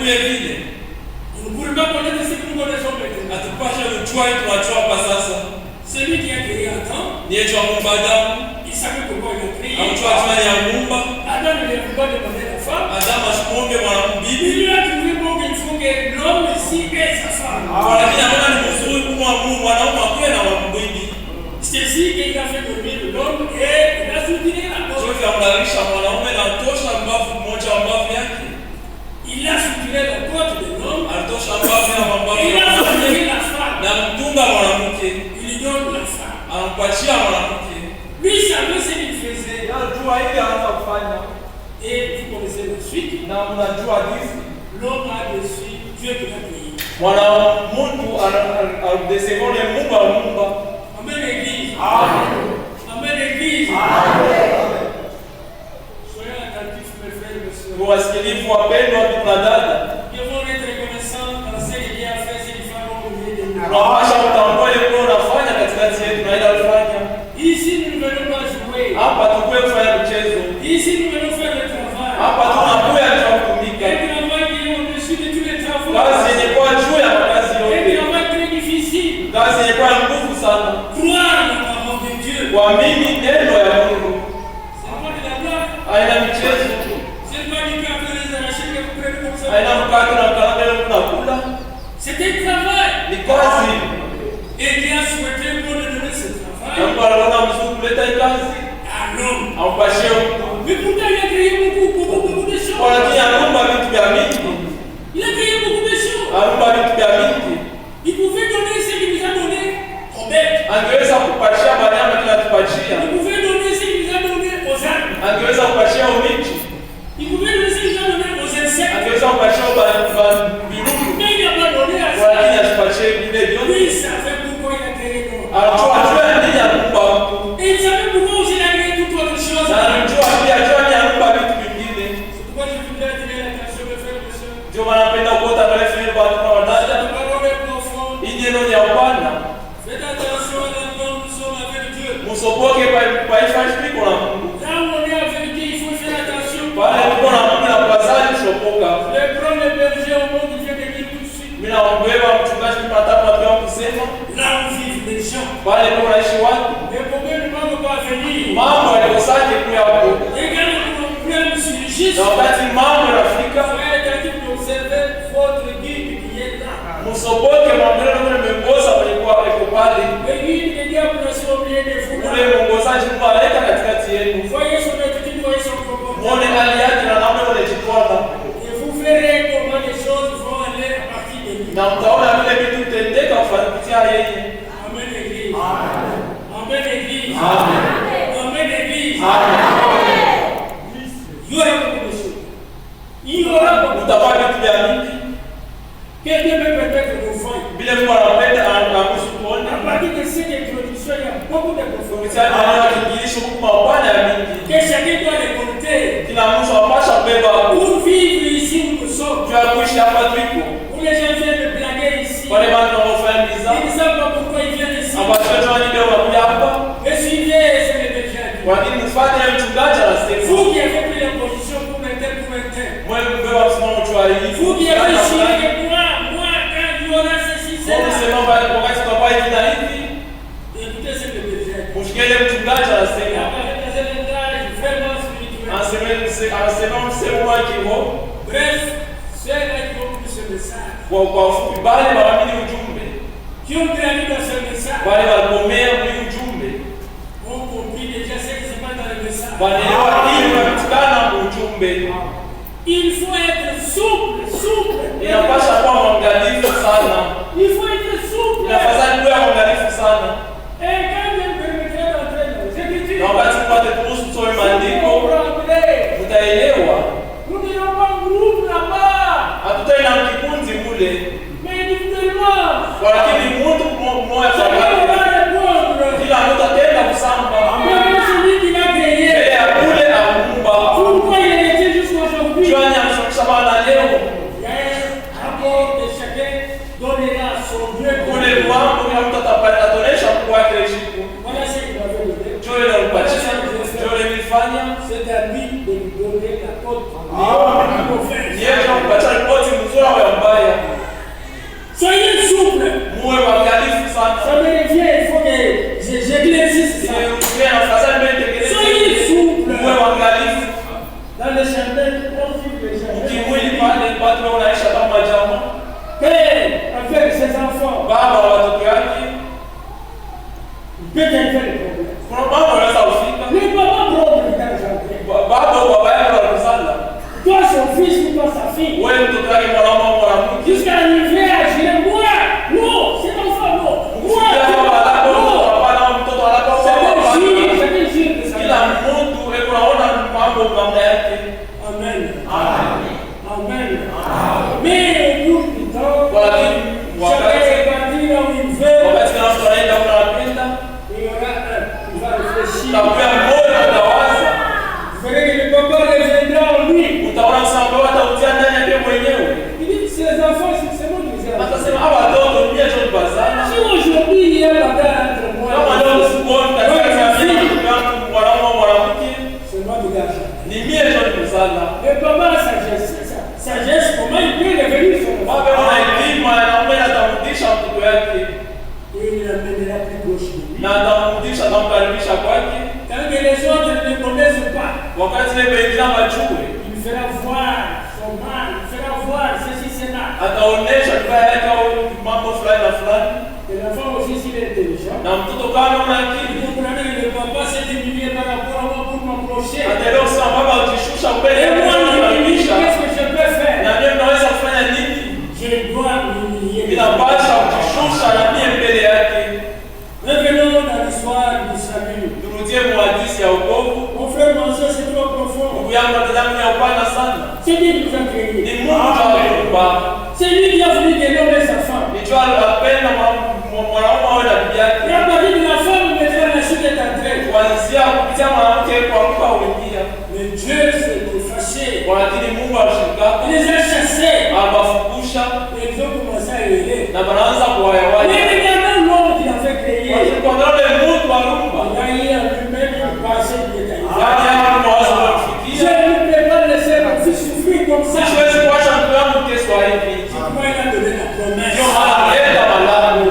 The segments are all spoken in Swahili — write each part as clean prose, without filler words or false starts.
tuhukumiwe vile. Hatupasha kuchua tunachua kwa sasa. Ni yetu wa Mungu Adamu. Amchua chua ya Mungu. Adamu asimuombe mwanambibi. Lakini anaona ni mzuri kumwa Mungu mwanaume akuwe na mwanambibi. Sofi amlalisha mwanaume na tosha mbavu mmoja wa mbavu yake. Alitosha mbavu ya mbavu yake. Na mtunga mwanamke. Anampatia mwanamke. Anajua ile anaanza kufanya. Na mnajua hivi. Mwana Mungu anadesevole Mungu wa Mungu. Amen l'église. Amen. Amen l'église. Amen. Soyez attentifs mes frères et mes sœurs. Kwa wasikilivu wapendwa ndugu na dada. Devons être reconnaissants dans ce qu'il y a fait ces différents mouvements de nous. Tunapaswa kutambua ile kwa unafanya katikati yetu na ile unafanya. Ici nous ne venons pas jouer. Hapa tukue kufanya mchezo. Ici nous venons faire le travail. Hapa tunakuja kutumika. Un travail qui est au-dessus de tous les travaux. Kazi yenye kwa juu ya makazi Un yote. travail très difficile. Kazi yenye kwa nguvu sana. Croire la parole de Dieu. Kuamini neno ya Mungu. C'est pas de la blague. Haina michezo. C'est pas du café les arrachés que vous prenez comme ça. Haina mkate na mkate unakula. C'est un travail. Ni kazi. Et Dieu a souhaité nous donner ce travail. Mungu anaona mzuri kuleta hii kazi. Ah non. Ampashie mtu. Mais pourtant il a créé beaucoup de choses. Kwa nini anaumba vitu vya mingi? Il a créé beaucoup de choses. Anaumba vitu vya mingi. Il pouvait donner ce qu'il nous a donné aux bêtes. Angeweza kupashia wanyama kila tupatia. Il pouvait donner ce qu'il nous a donné aux arbres. Angeweza kupashia umiti. Il pouvait donner ce qu'il nous a donné aux insectes. Angeweza kupashia virudu. Mais il n'a pas donné à ça. Lakini asipashie vile vyote. Lui, il savait pourquoi il a créé l'homme. Anajua nini anaumba mtu. Et il savait pourquoi aussi il a créé toute autre chose. Na anajua pia nini anaumba vitu vingine. C'est pourquoi je voudrais attirer l'attention de frères et sœurs. Ndio maana napenda kuota marefu ile watu na wadada. La parole est profonde. Hii neno ni ya Bwana. Faites attention à l'endroit où nous sommes avec Dieu. Msopoke pa ifanye kwa Mungu. Là où on est avec Dieu, il faut faire attention. Pale uko na Mungu na pasali msopoka. Les prendre les bergers au monde, Dieu te dit tout de suite. Mimi naombewa mchungaji mpatapa kwa kusema Là où vivent les gens. pale unaishi watu. Les problèmes ne vont pas venir. Mambo yaliosaje kule hapo. Et quand les problèmes surgissent, Na wakati mambo yanafika, soyez attentifs d'observer votre guide qui est là. msopoke mwambie ule mwongoza alikuwa pale. Le guide de Dieu pour se oublier des fous. Ule mwongozaji malaika katikati yenu. Voyez son attitude, voyez son comportement. Muone hali yake na namna anajifuata. Et vous verrez comment les choses vont aller à partir de lui. Na mtaona vile vitu vitendeka kufuatia yeye. Amen l'église. Amen. Amen l'église. Amen. Amen l'église. Amen. Il y aura beaucoup de choses. Il y aura beaucoup de Utapata vitu vya mingi. que Dieu peut peut-être nous faire. Vile Mungu anapenda anakuhusu tuone. À partir de cette introduction, il y a beaucoup de Kupitia conformité. maneno ya kiingilisho huku mabwana ya mingi. Que chacun doit les compter. Kila mtu apasha kubeba Pour vivre ici où nous sommes. juu ya kuishi hapa tulipo. Où les gens viennent de blaguer ici. Wale watu wanaofanya Ils mizaa. ne savent pas pourquoi ils viennent ici. Ambacho wani leo wanakuja hapa. Mais suivez ce que les gens disent. Kwa nini mfuate ya mchungaji anasema? Vous qui avez pris la position pour un tel. Mwewe kubeba msimamo tu hii. Vous qui avez juré que moi, quand il y aura ceci, Mungu cela. sema bali wakati tutapaa hivi na hivi. Écoutez ce que les gens disent. Mshikele mchungaji anasema. Anasema msemo wa kiroho. Bref, ceux-là qui ont pris ce message, Kwa ufupi bali waamini ujumbe. qui ont grandi dans ce message, Bali walipomea hii ujumbe. ont compris déjà ce qui se passe dans le message. Wanaelewa nini unapatikana ujumbe. Il faut être souple. Inapaswa kuwa mwangalifu sana. Il faut être souple. Inafadhali kuwa mwangalifu sana. Et quand Dieu me permettra d'entrer dans les Écritures, Na wakati tupate kuhusu tusome maandiko, tutaelewa. nous n'irons pas en groupe là-bas, Hatutaenda kikundi mule. mais individuellement. Lakini mtu mmoja kwa Chacun mmoja. va répondre. Kila mtu atenda kusamba. Même celui qui l'a créé. Mbele ya kule aumba. Pourquoi il est resté jusqu'aujourd'hui? Jwani amshukisha bana leo. Il y a un rapport de chacun donnera son Dieu. Kule wangu kila mtu atatonesha kwa kesho. Voilà ce qu'il avait donné. Joe anampatia. Joe nilifanya. C'est à lui de lui donner la côte. Amen. mauvaise. Niende kupatia ripoti mzuri au mbaya. Soyez souple. Muwe waangalifu sana. Ça me revient, il faut que j'éclaircisse ça. Soyez souple. Muwe waangalifu. Dans le jardin, on vit le jardin. Kimwili pale watu wanaisha kama jamaa. Père, avec ses enfants. Baba wa watoto yake. Peut-être faire le problème. Kuna baba anaweza kufika. Mais papa propre dans le jardin. Baba au baba yake wanasala. Toi son fils ou toi sa fille. Wewe mtoto wake mwanaume au mwanamke. Jusqu'à arriver à gérer moi. Non, c'est mon frère, non. Moi, c'est mon frère, non. Kila mtu anaona mambo namna yake. Amen. Amen. Mais au bout du temps, chacun va dire là où il veut. Wakati mtu anaenda kwa anapenda, Il y aura un. Il va réfléchir. utakuwa moyo utawaza. Vous verrez que le papa reviendra en lui. Utaona sababu atautia ndani yake mwenyewe. Il dit ces enfants, c'est moi qui les ai. Atasema hawa watoto ni yetu bazana. Si aujourd'hui il y a bagarre entre moi Kama leo usipoona mwanamke, c'est moi qui gâche. ni mie ndio nimezala. Le papa sagesse, comment il peut revenir sur le Baba ana hekima anaomba atamrudisha mtoto yake. Il l'amènera plus proche de lui. Na atamrudisha atamkaribisha kwake. Quand les autres ne connaissent pas, Wakati ile wengine wajue, il lui fera voir son mal, il fera voir ceci, cela. ataonesha vibaya yake au mambo fulani na fulani. Et l'enfant aussi, s'il est intelligent, Na mtoto kama una il akili, comprendra que le papa s'est humilié par rapport à moi pour m'approcher. ataelewa kusema baba ukishusha mbele Et moi, kukaribisha. qu'est-ce que je peux faire? Na mimi naweza kufanya nini? Je dois m'humilier. Inapasha kujishusha na mimi mbele yake. Revenons dans l'histoire du salut. Turudie muhadisi ya wokovu. Mon frère, mon soeur, c'est trop profond. Ndugu yangu atazamu ya upana sana. C'est Dieu qui nous a créés. Ni Mungu aliyeumba. C'est lui qui a voulu que l'homme ait sa femme. Nijua anapenda mwanaume awe na bibi Et yake. à partir de la femme, maintenant la chute est entrée. Kuanzia kupitia mwanamke kwa kuka uingia. Mais Dieu s'est fâché. Lakini Mungu alishika, Il les a chassés. akawafukuzisha Et ils ont commencé à hurler. na wanaanza Mais kuwayawaya. regardez l'homme qui a fait créer. Kwa ndio Mungu alumba. Il a eu en lui-même une pensée qui est Yaani arrivée. hapo mawazo Je yanafikia. ne peux pas laisser mon fils souffrir comme ça. Siwezi kuacha mtu wangu keswa hivi. Moi, il a donné la promesse. Ndio maana leta malago.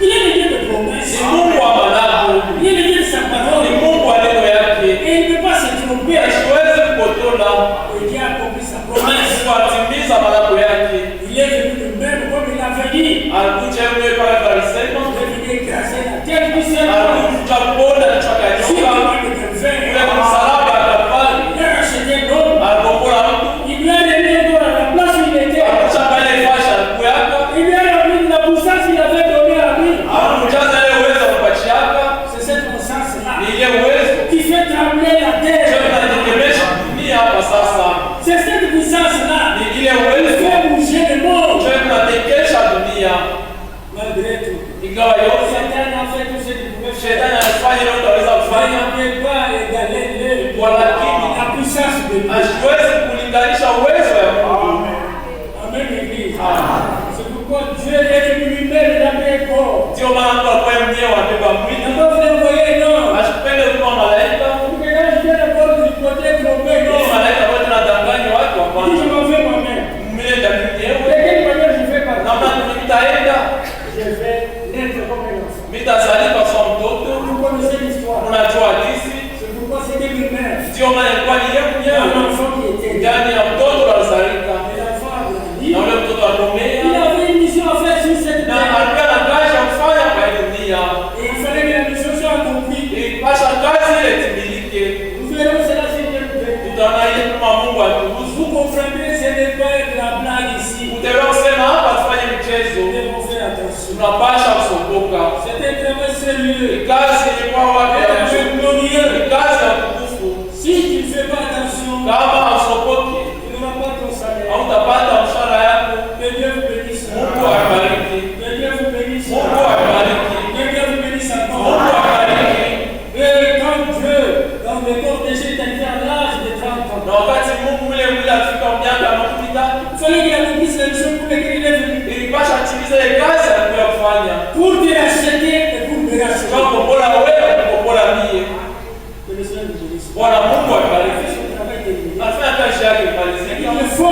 Il est le Dieu de promesse. Ni Mungu wa malago. Il est le Dieu de sa Ni parole. Mungu wa neno yake. Et il ne peut pas se tromper. Siwezi kupotola. Et Dieu a accompli sa promesse. Mungu atimiza malago yake. Il est venu de même comme il avait dit. Alikuja yule pale alisema, Il est venu écraser la tête du Seigneur. alikuja kuponda kichwa cha Si nyoka. on va le Ule faire, msalaba akafanya. il a racheté l'homme. Alipokuwa mtu Il lui a donné l'homme à la place où il était. akacha pale fasha kuyaka. Il lui a remis de la puissance qu'il avait donnée à lui. Hakujaza ile uwezo kupachiaka. C'est cette puissance-là Ni ile uwezo. qui fait trembler la Sio terre. tunategemesha dunia hapa sasa. C'est cette puissance-là Ni ile qui uwezo. fait bouger le monde. Sio tunatekesha dunia. Malgré tout, Ingawa yote Satan a fait tout ce qu'il pouvait faire. shetani anafanya yote aweza Il kufanya, ne peut pas égaler Walakini. la puissance de Dieu. hasiwezi kulinganisha uwezo ya Mungu. Amen, Église. Amen. C'est pourquoi Dieu est venu lui-même dans les corps. Ndio maana Mungu alikuwa mwenyewe anabeba Il mwili. n'a pas fait envoyer non. Asipende kuwa malaika. Pour que quand je viens d'abord du côté trompé, Ili non. malaika wote tunadanganya watu wa Si je kwanza. m'en fais moi-même. Mimi ndani De mwenyewe. quelle manière je fais par Namna nitaenda, Je vais naître comme un enfant. mitazalika kwa mtoto. Vous connaissez l'histoire. Unajua hadithi. C'est pourquoi c'était lui-même. Ndio maana ilikuwa ni yeye Un mwenyewe. enfant qui était né. Ndani ya mtoto alizalika. Et l'enfant a grandi. Na ule mtoto Il akomea. avait une mission à faire sur cette Na terre. alikuwa na kazi ya kufanya kwa hii dunia. Et il fallait que la mission soit accomplie. Ilipasha kazi ile timilike. Nous verrons cela si Dieu nous veut. Tutaona ile kama Mungu aturuhusu. Vous comprendrez, ce n'est pas de la blague ici. Utaelewa kusema hapa tufanye mchezo. Nous devons faire attention. Tunapasha kusokoka. C'est un travail sérieux. Ni kazi ilikuwa wapi C'est ya un travail Mungu. glorieux. Ni kazi ya utukufu. Si tu ne fais pas attention, Kama hausokoki, tu n'auras pas ton salaire. hautapata mshahara yako. Que Dieu vous bénisse. Mungu akubariki. Que Dieu vous bénisse. Mungu akubariki. Que Dieu vous bénisse Mungu encore. akubariki. Et quand Dieu, dans le corps de Jésus, est à l'âge de 30 ans, Na wakati Mungu ule mwili afika miaka 30, il fallait qu'il accomplisse la mission pour laquelle il est venu. ilipasha atimize ile kazi alikuwa kufanya. Pour te racheter et pour me racheter. Kwa kukombola wewe, kukombola mie. Que le Seigneur nous bénisse. Bwana Mungu akubariki. Son travail terminé. Afanya kazi yake imalizike. Il faut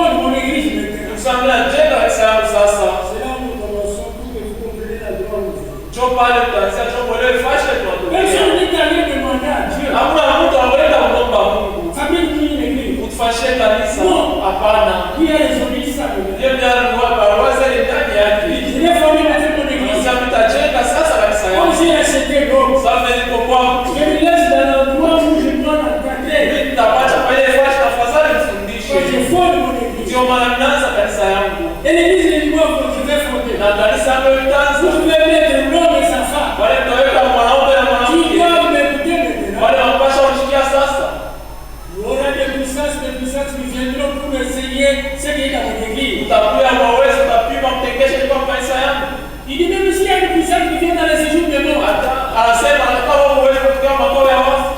qui a résolu ça? Ndio barua zile ndani yake. Je vais former maintenant mon église. Sasa mtajenga sasa kanisa Comme yako. j'ai acheté l'eau, Sasa nilipokuwa je me laisse dans l'endroit où je dois l'encadrer. nitapata pale fasi tafadhali Quand mfundishe. je fonde mon église. Ndio maana ninaanza kanisa yangu. Et l'église est moi que je vais fonder. Na kanisa ndio Vous itaanza. pouvez mettre l'homme et sa femme. Wale tutaweka mwanaume na Qui mwanamke. doivent m'écouter maintenant. Wale wanapaswa kusikia sasa. Il y aura des puissances qui viendront pour enseigner ce qui est dans mon église. Utakuya kwa uwezo utapima mtekeshe kwa kanisa yangu. Il dit même s'il y a des puissances qui viennent dans les séjours de mort, Anasema kama uwezo kufikia makao ya wafu.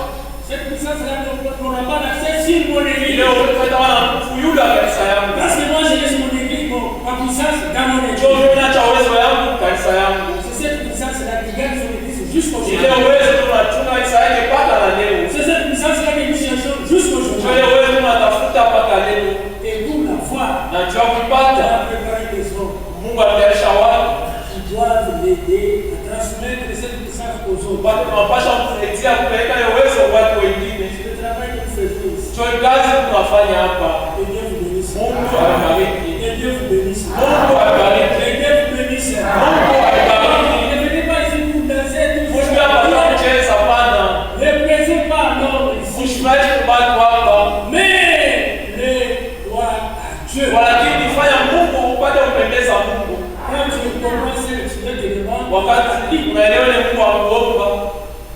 cette puissance-là n'aura pas d'accès sur mon église. Leo utakuwa na kuyuda kanisa yangu. Parce que moi, je laisse mon église, ma puissance dans mon Ndio église. mimi naacha uwezo yangu kanisa yangu. C'est cette puissance-là qui garde son église jusqu'au Ile jour. uwezo tunachunga kanisa yake mpaka na leo. C'est cette puissance-là que nous cherchons jusqu'au jour. Ile uwezo tunatafuta mpaka leo. Et pour la voir, Na jua on kupata a préparé des hommes Mungu atayarisha watu. qui doivent l'aider à transmettre cette puissance aux autres. Watu tunapaswa kumsaidia kupeleka ile uwezo kwa watu wengine. C'est le travail que nous faisons ici. Sio kazi tunafanya hapa. Que Dieu vous bénisse. Mungu awabariki. Que Dieu vous bénisse. Mungu awabariki. Que Dieu vous bénisse. Mungu awabariki. Ne venez pas ici pour danser tout Mungu hapa kucheza pana. Ne plaisez pas à l'homme ici. Usimaje kubaki hapa. Mais les gloire à Dieu. Walakini fanya Mungu upate kumpendeza Mungu. Quand tu commences à te demander, Wakati unaelewa ile Mungu akuomba,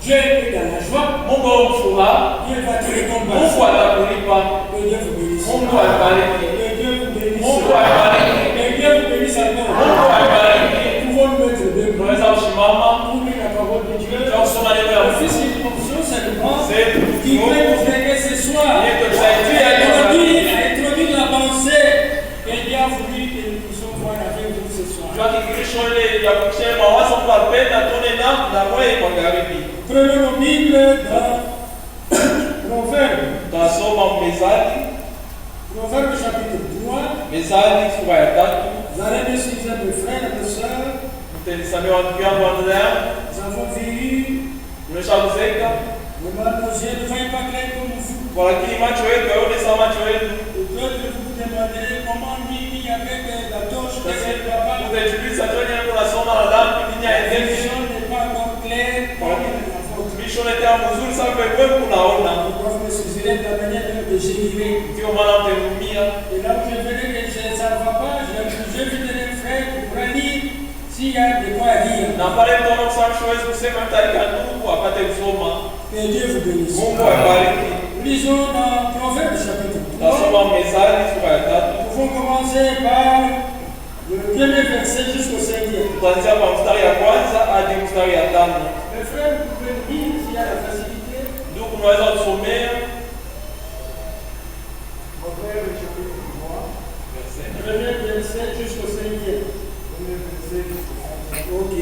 Dieu est dans la joie. Mungu umfuraha, Dieu va te récompenser. Mungu atakulipa. Que Dieu vous bénisse. Mungu awabariki. Que Dieu vous bénisse. Mungu awabariki. Que Dieu vous bénisse encore. Mungu awabariki. Nous pouvons nous mettre debout. Tunaweza kusimama Pour lire la parole de Dieu. na kusoma neno la Le Mungu. fils d'une fonction seulement Sehemu qui peut nous aider ce soir tusaidia à introduire la pensée que Dieu a voulu que nous puissions voir avec vous ce soir. Tuhakikishe ile ya kusema mawazo tunapenda tuone na wewe magharibi. Prenons nos Bibles dans Proverbes. Tutasoma Mezali, Proverbes chapitre 3. Mezali sura ya 3. Vous allez me suivre, mes frères et mes sœurs. Mtanisamea watu yangu wa dada. Nous avons vécu. Tumeshakuzeka. Vraiment, nos yeux ne voient pas clair comme vous. Lakini macho yetu yaone sawa macho yetu. Peut-être vous vous demanderez comment lui, avec la torche de ce papa, Utajiuliza tuone tunasoma na dhambi nini la haendeshi. vision n'est pas encore claire comme la vôtre. Tumisho letea mzuri sana kwa kwetu kunaona. Vous pouvez me suivre de la manière de gérer. Ndio maana mtemumia. Et là où je verrai que ça ne va pas, je vais un frère pour lire s'il y a de quoi dire. Na pale mtaona kusema siwezi kusema mtalika ndugu apate kusoma. Que Dieu vous bénisse. Mungu awabariki. Lisons dans Proverbes chapitre 3. Tutasoma Mezali sura ya 3. Nous pouvons commencer par le premier verset jusqu'au 5e. Tutaanzia kwa mstari ya kwanza hadi mstari ya 5. Mes frères, vous pouvez lire s'il y a la facilité. Ndugu tunaweza kusomea Proverbes chapitre 3. verset. Premier verset jusqu'au 5e. Ok.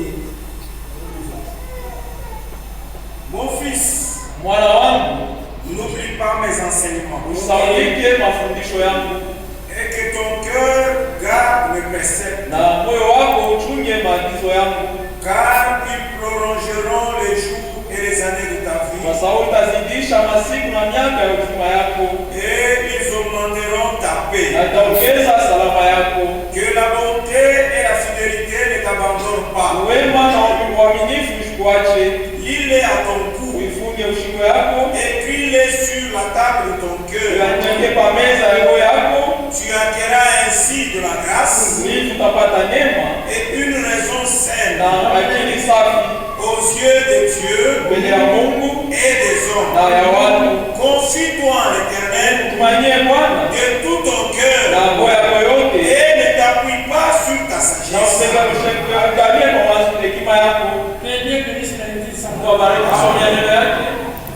Mon fils, Mwana wangu, n'oublie pas mes enseignements usaulike mafundisho yangu et que ton cœur garde mes préceptes, na moyo wako uchunge maagizo yangu, car ils prolongeront les jours et les années de ta kwa vie, sababu utazidisha masiku na miaka ya uzima yako, et ils augmenteront ta na paix. itaongeza salama yako. Que la bonté et la fidélité ne t'abandonnent pas. Wema na uaminifu usikuache, Lis-les à ton cou, uifunge ushingo yako, écris-les sur la table de ton cœur. uyacheke pa meza ya roho yako, Tu acquerras ainsi de la grâce ili tutapata neema et une raison saine na akili safi aux yeux de Dieu mbele ya Mungu et des hommes. na ya watu. Confie-toi en l'Éternel Tumanie Bwana de tout ton cœur na roho yako yote, et ne t'appuie pas sur ta na sagesse. usiangalie mawazo hekima yako. Que Dieu bénisse la Église. Tuwabariki kusomea neno yake.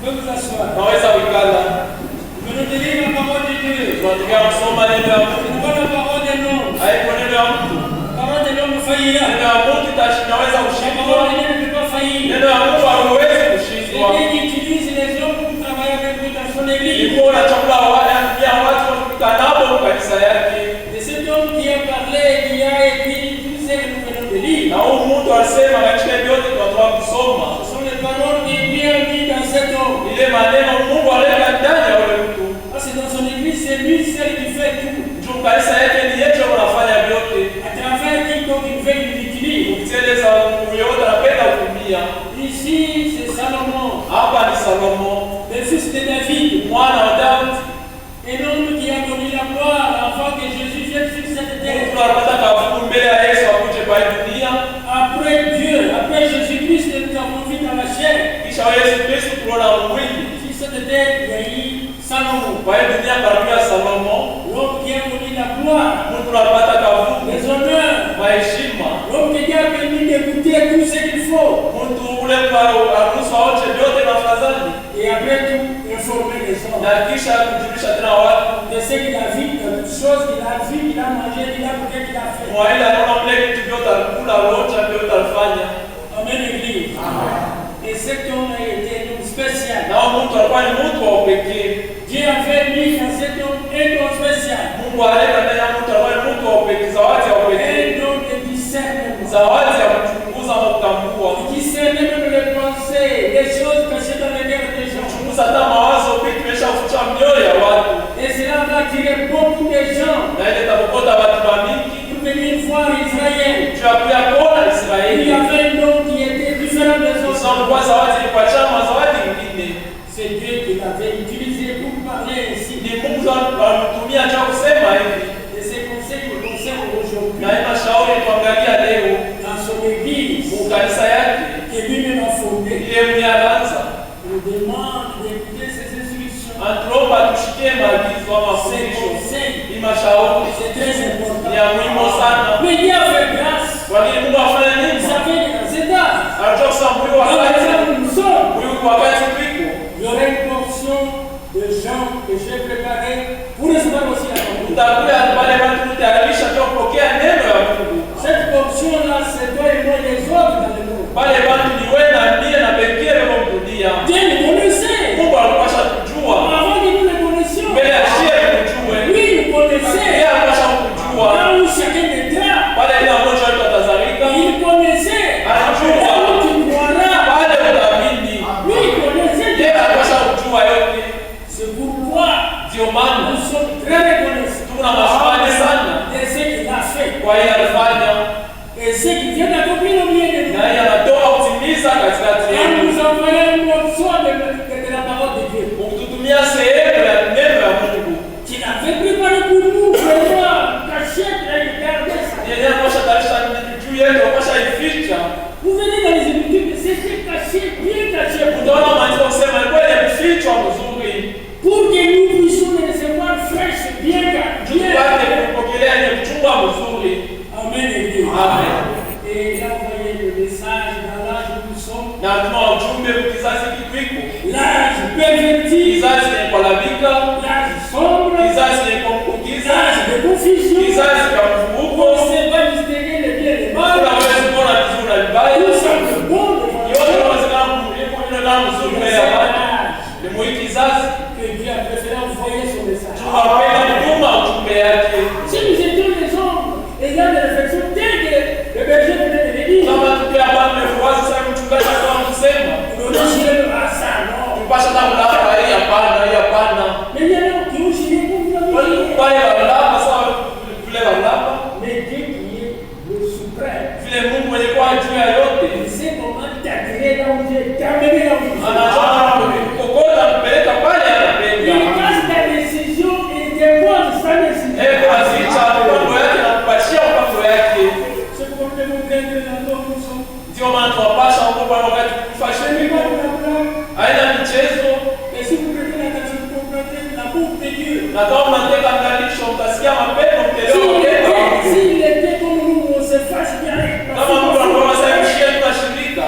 Vous pouvez vous asseoir. Naweza kuikala. Nous nous délivre la parole de Dieu. Tunataka kusoma neno ya Mungu. C'est pas la parole de l'homme. Haiko neno ya mtu. La parole de l'homme faillira. Neno ya Mungu naweza La kushindwa. parole de Dieu ne peut pas faillir. Neno ya Mungu hauwezi C'est kushindwa. Dieu qui utilise les hommes pour travailler avec lui dans son église. Ilikuwa unachagua watu wanaopita nabo kanisa yake. Et cet homme qui a parlé, qui a écrit tout ce que nous venons de lire, Na huyu mtu alisema katika vyote tunatoka kusoma. ce sont les paroles que Dieu a mis dans cet homme. Ile maneno Mungu aliweka ndani ya yule mtu. Parce que dans son église, c'est lui seul qui fait tout. Juu kanisa Kwa hiyo dunia karibu ya Salomo, l'homme qui a connu la gloire, mtu anapata kavumu, les honneurs, maheshima. l'homme qui a permis d'écouter tout ce qu'il faut, Mtu ule kwa aruhusu aoche vyote na afadhali. et après tout, informer les hommes Na kisha kujulisha tena watu de ce qu'il a vu, de toutes choses qu'il a vu, qu'il a mangé, qu'il a goûté, qu'il a fait. mwa ile anaona mle vitu vyote alikula, wote vyote alifanya. Amen, Église. Et cet homme a été un homme spécial. Na huyo mtu alikuwa ni mtu wa pekee. Dieu avait mis dans cet homme un don spécial, Mungu aleta ndani ya mtu alikuwa ni mtu wa pekee, zawadi ya pekee, un don de discernement. zawadi ya kuchunguza na kutambua, Il discernait même les pensées, les choses cachées dans les cœurs des gens. kuchunguza hata mawazo, vitu vimeshaficha mioyo ya watu, Et cela va attirer beaucoup de gens na ile itakokota watu wa mingi pour venir voir Israël. juu ya kuya kuona Il y Israeli. avait un nom qui était différent des autres. Kwa zawadi ni kwa chama zawadi nyingine. C'est Dieu qui l'avait utilisé pour parler ainsi. Ni Mungu alitumia cha kusema hivi. Et ces conseils nous concernent aujourd'hui Na ina shauri tuangalia leo dans son église kanisa yake que lui-même a fondée. ile mnialanza. On nous demande d'écouter ses instructions. Antuomba tushikie maagizo ama Ses mafundisho. conseils, Ni mashauri c'est très important. ni ya muhimu sana. Mais Dieu a fait grâce. Kwa nini Mungu afanye Il nini? savait dans cet âge, Anajua kusambuliwa dans wakati lequel nous sommes, huyu wakati tuko. il y aurait une portion de gens que j'ai préparé pour recevoir aussi la parole. Utakuja pale watu kutayarisha kwa kupokea neno la Mungu. Cette portion-là, c'est toi et moi les autres dans le monde. Pale watu ni wewe na mie na pekee wa dunia. Dieu nous connaissait. Mungu alipasha kujua. Avant que nous le connaissions, Mbele ya shie kujue. lui nous connaissait. Yeye alipasha kujua. Là où chacun était, Pale ile mmoja wetu atazalika. il connaissait. Anajua. Là où tu croiras, Pale utaamini. lui il connaissait. Yeye alipasha kujua yote. C'est pourquoi Ndio maana nous sommes très reconnaissants tuna maswali sana de ce qu'il a fait kwa yeye alifanya et ce qu'il vient d'accomplir au milieu de nous. na yeye anatoa kutimiza katikati Et yetu. nous envoyons un morceau de la parole de Dieu Kututumia sehemu ya neno ya Mungu. qu'il avait préparé pour nous, vraiment caché, qu'il a gardé ça. Yeye anapasha tarisha juu yetu, anapasha ificha. Vous venez dans les Écritures, c'était caché, bien caché, Utaona maandiko kusema ilikuwa imefichwa mzuri. pour que nous puissions les recevoir fraîches, bien gardées. Tupate kupokelea yenye kuchumba mzuri. Amen et Dieu. Amen. Et il a envoyé le message dans l'âge où nous sommes, Na tuma ujumbe kwa kizazi kikwiko. l'âge perverti, Kizazi ni kuharibika, l'âge sombre, kizazi ni kuambukiza, l'âge de confusion. kizazi cha On mvuko. ne sait pas distinguer le bien et le mal. Hawezi kuona vizuri na vibaya. Tout ça, c'est bon devant Yote Dieu. inawezekana kuona na mzuri C'est mbele ya cet watu. âge Ni mwi kizazi que Dieu a préféré envoyer son message. tunapenda kutuma ujumbe yake. Si nous étions des hommes ayant des réflexions telles que le berger venait de le dire, Kama tukia hapa tumefuata sasa mchungaji kama kusema. on aurait juré le ça, non. Tupasha na kulapa hii hapana, hii hapana. Mais il y en a qui ont juré pour nous Wale amener. pale walapa sawa vile walapa. Mais Dieu qui est le suprême, Vile Mungu mwenye kwa juu ya yote. il sait comment t'attirer là où tu es, t'amener là où tu es. Anajua kokota kupeleka pale Il anapenda. casse ta décision et il dépose sa décision. Azicha mpango yake na kupachia mpango yake. C'est pour que nous prenions dans nos bousons. Ndio maana tunapasha kuogopa wakati kufasheni C'est kwa pas la blague. aina michezo. Et si vous prenez l'attention, vous comprendrez la boucle de Dieu. Na kama unataka angalisho mtasikia mapendo mtelewa mapendo. S'il était comme nous, on se fasse bien. Kama Mungu anakuwa sasa mshia tunashirika.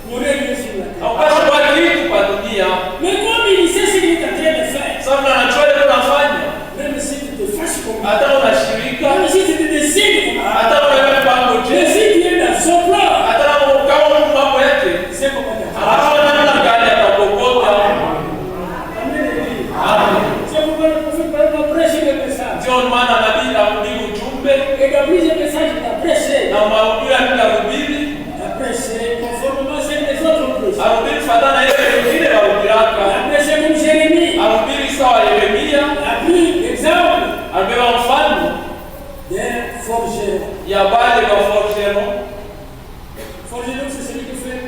On aurait mieux sur la terre. Haupaswi kwa kitu kwa dunia. Mais comme il sait ce qu'il est en train de faire, Sababu anajua ile tunafanya. même si tu te fâches comme lui, Hata unashirika, même si tu te décides comme lui, hata unaweka mpango mais je. si tu es dans son plan, Hata kama Mungu mambo yake. c'est comment il a fait. Hata namna gani atakokota. Amen et Dieu. Amen. C'est pourquoi le prophète va prêcher le message. Ndio maana nabii anahubiri ujumbe Et dans plusieurs messages qu'il a prêché, na mahubiri anahubiri, il a prêché conformément à ce que les autres ont prêché. anahubiri fatana na ile wengine wahubiraka. Il a prêché comme Jérémie. Anahubiri sawa Yeremia, Il a pris l'exemple anabeba mfano d'un forgeron. ya bale wa forgero, Forgeron, c'est celui qui fait.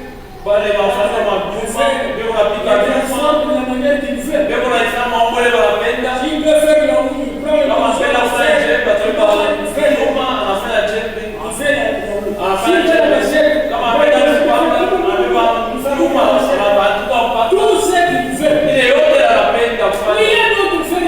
bale wafanya mabyuma, beko Il napika byuma, transforme de la manière qu'il fait. beko naifanya mambo ile wanapenda. S'il peut faire la roue, il prend le Kama anapenda kufanya jembe, ataweka fait nyuma, anafanya jembe. il fait la roue. Anafanya S'il fait la jembe. recette, Kama anapenda kupanda, anabeba nyuma, anabatuka mpaka. tout ce qu'il fait. Ile yote anapenda kufanya. Rien d'autre fait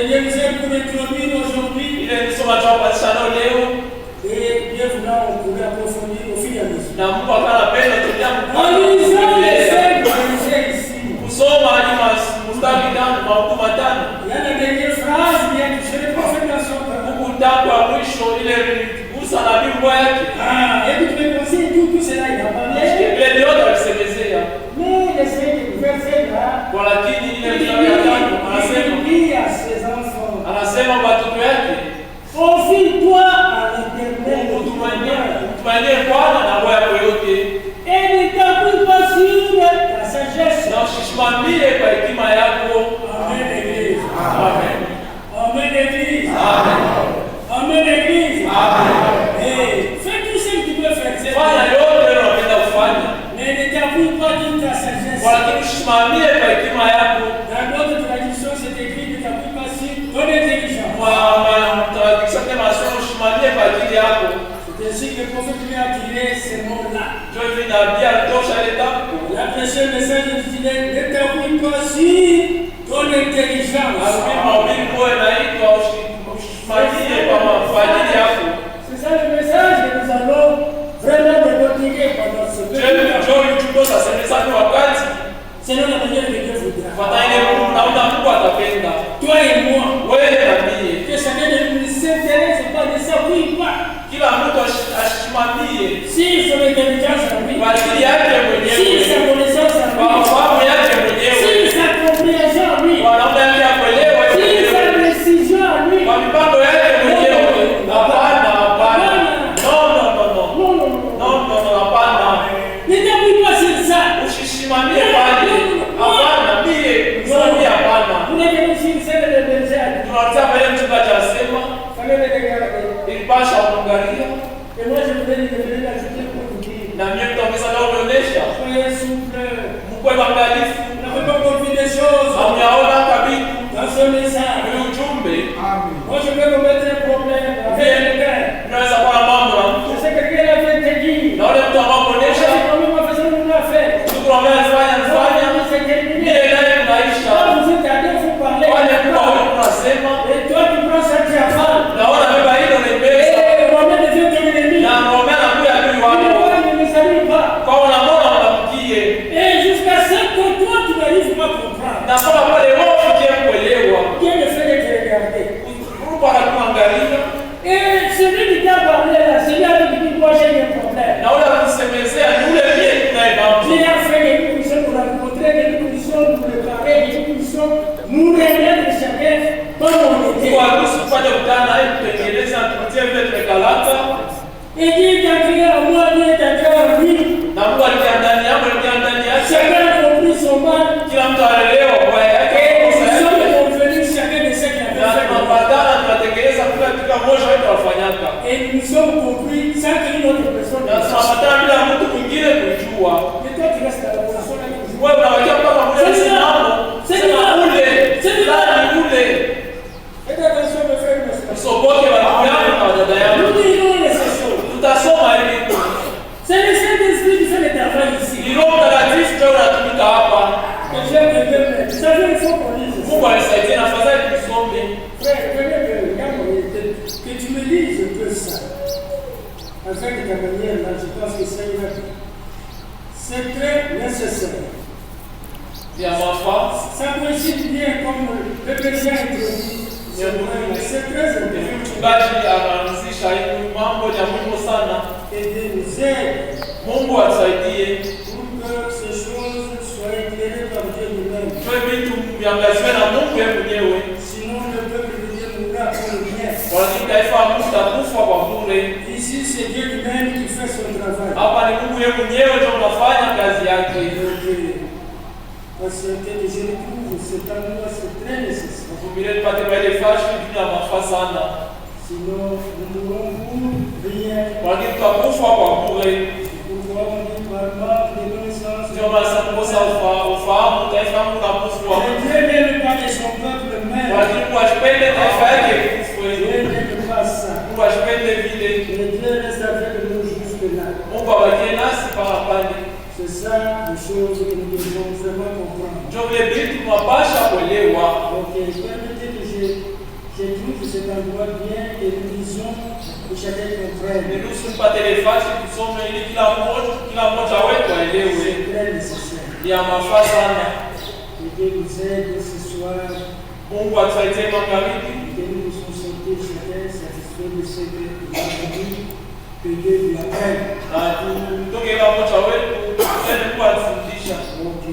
Et Dieu nous aide pour introduire aujourd'hui. ile nisoma tunapatishana leo, Et Dieu vous a pourrait approfondir au fil et à mesure. na Mungu akanapenda tulia Lisons les 5 versets ici. kusoma hadi mstari 5. Il y a la dernière phrase bien touché le prophète dans son cœur. Mungu tangu wa mwisho ile gusa na Biblia yake. Et puis tu peux penser tout cela il a parlé. Ile ndio alisemezea. Mais les 5 versets là, Kwa lakini ile mstari ya 5 anasema il dit à ses enfants, anasema watoto yake confie-toi à l'Éternel. utumainie Bwana na roho yako yote, Et ne t'appuie pas sur ta sagesse. na usisimamie kwa hekima yako. Amen, Église. Amen. Amen, Église. Amen. Amen, Église. Amen. Et fais tout ce que tu peux faire. Fanya yote unapenda kufanya, Mais ne t'appuie pas sur ta sagesse. kwa lakini usisimamie kwa hekima yako. Dans d'autres traditions, c'est écrit ne t'appuie pas sur ton intelligence. Mtakatifu masomo usisimamie kwa ajili yako. C'est ainsi que le prophète lui a tiré ces mots-là. Ndio hivi nabii alitosha ile tamko. Il a prêché le message de Dieu, ne t'appuie pas sur ton intelligence. Mahubiri moja inaitwa usisimamie kwa ajili yako. C'est ça le message que nous allons vraiment décortiquer pendant ce temps. Wakati Selon la manière que Dieu voudra. Mungu atapenda Toi et moi, wewe na mimi, que chacun de nous s'intéresse pas de s'appuie pas. kila mtu asimamie Si son intelligence à lui, kwa ajili yake si mwenyewe, sa connaissance à kwa lui, fahamu yake mwenyewe, si sa compréhension à lui, kwa namna yake ya kuelewa si sa mwenyewe, décision à lui. kwa mipango yake mwenyewe. Hapana, hapana, no, no, no, no, Non, non, no, non. no, no, hapana, Ne t'appuie pas sur ça. usisimamie pale. Hapana, mie msimamie, hapana. Vous n'avez pas si c'est le berger. Tunatia pale mchungaji asema Fallait le regarder. ilipasha kuangalia, Et moi, je voudrais lui ajouter pour vous dire. na mimi mtaongeza na unaonesha Soyez souple. mkwe mwangalifu, Vous n'avez pas compris des choses hamyaona kabisa dans ce message. ni ujumbe. Moi, je vais vous mettre un problème avec quelqu'un. Unaweza kuwa na mambo na mtu Je sais que quelqu'un a fait te dire. na ule mtu ambao Je kuonesha sais comment ma façon de la faire. mtu anayefanya mfanya C'est terminé. ile naye tunaisha Quand vous êtes à deux, vous parlez. wale kwa wale tunasema, Et toi, tu prends ça, tu as mal. naona beba hilo ni pesa Et Romain devient ton ennemi. na Roma na kuya adui Tu wako ne me salues pas. kwa unamwona unamkie, Et jusqu'à ce que toi, tu n'arrives pas à comprendre. na kama pale wewe ufikie kuelewa Dieu le fait de te regarder. Mungu anakuangalia, Et celui qui t'a parlé là, celui avec qui toi j'ai des problèmes. na ule anakusemezea ni ule pia tunaye mambo. Il a fait des conditions pour rencontrer, des conditions pour préparer, des conditions nous réunir de chacun comme on était. Kwa harusi kufanya kutana naye kutengeneza tutie vile tumekalaka, Et Dieu t'a créé à moi, Dieu t'a créé à lui. na Mungu alitia ndani yako, alitia ndani yake. Chacun a compris son mal. Kila mtu anaelewa kwa yake Et nous kosa yake. sommes convenus chacun de ce qu'il Na avait fait. tunapatana tunatengeneza kila mmoja wetu anafanyaka. Et nous sommes compris sans qu'une autre personne Na ne sache. tunapatana bila mtu mwingine kujua. Mais toi, tu restes à la position là. Wewe unawakia mpaka mmoja C'est ça. simamo. C'est Sema ça. ule. C'est ça. Nani ule? Faites attention, mes frères et mes sœurs. Usoboke wandugu yangu na wadada yangu. Nous dirons les choses. Tutasoma hivi. C'est le Saint-Esprit qui fait le travail ici. Ni Roho Mtakatifu ndio unatumika hapa. Et j'aime le bien. Vous savez, il faut qu'on lise. Mungu alisaidia na fadhali tusome. Frère, que tu me dises un peu ça. Afin que ta manière, là, je pense que ça ira. C'est très nécessaire. Ya mafaa. Ça coïncide bien comme le président introduit. C'est très Hivi important. mchungaji anaanzisha hivi mambo ya muhimu sana. Et de nous aider Mungu atusaidie. pour que ces choses soient éclairées par Dieu lui-même. Tuwe vitu viangaziwe na Mungu yeye mwenyewe. Sinon, le peuple de Dieu mourra pour le bien. Lakini taifa la Mungu litakufa kwa bure. Ici, c'est Dieu lui-même qui fait son travail. Hapa ni Mungu yeye mwenyewe ndio unafanya kazi yake. Patienter que je retrouve cet endroit, c'est très nécessaire. Tuvumilie tupate ile fashi bila mafaa sana. Sinon, nous mourrons pour rien. Lakini tutakufa kwa bure. Pourquoi on dit par manque de connaissance? Ndio maana kukosa ufahamu taifa la Mungu linakufa. Et Dieu n'aime pas que son peuple meure. Lakini Mungu asipende taifa yake kufa. Dieu n'aime pas ça. Mungu asipende vile. Et Dieu reste avec nous jusque-là. Mungu abakie nasi mpaka pale. C'est ça les choses que nous devons vraiment comprendre. Ndio vile vitu tunapasha kuelewa. Ok, permettez que je Je trouve que cet endroit bien que nous lisions et chacun comprenne. Nilusipate nafasi kusoma ili kila mmoja wetu aelewe. C'est très nécessaire. Ni ya mafaa sana. Que Dieu nous aide ce soir. Mungu atusaidie magharibi. Que nous puissions sortir chacun satisfait de ce que nous avons dit, que Dieu lui apprenne. Na tutoke kila mmoja wetu tena kwa kufundisha. Ok.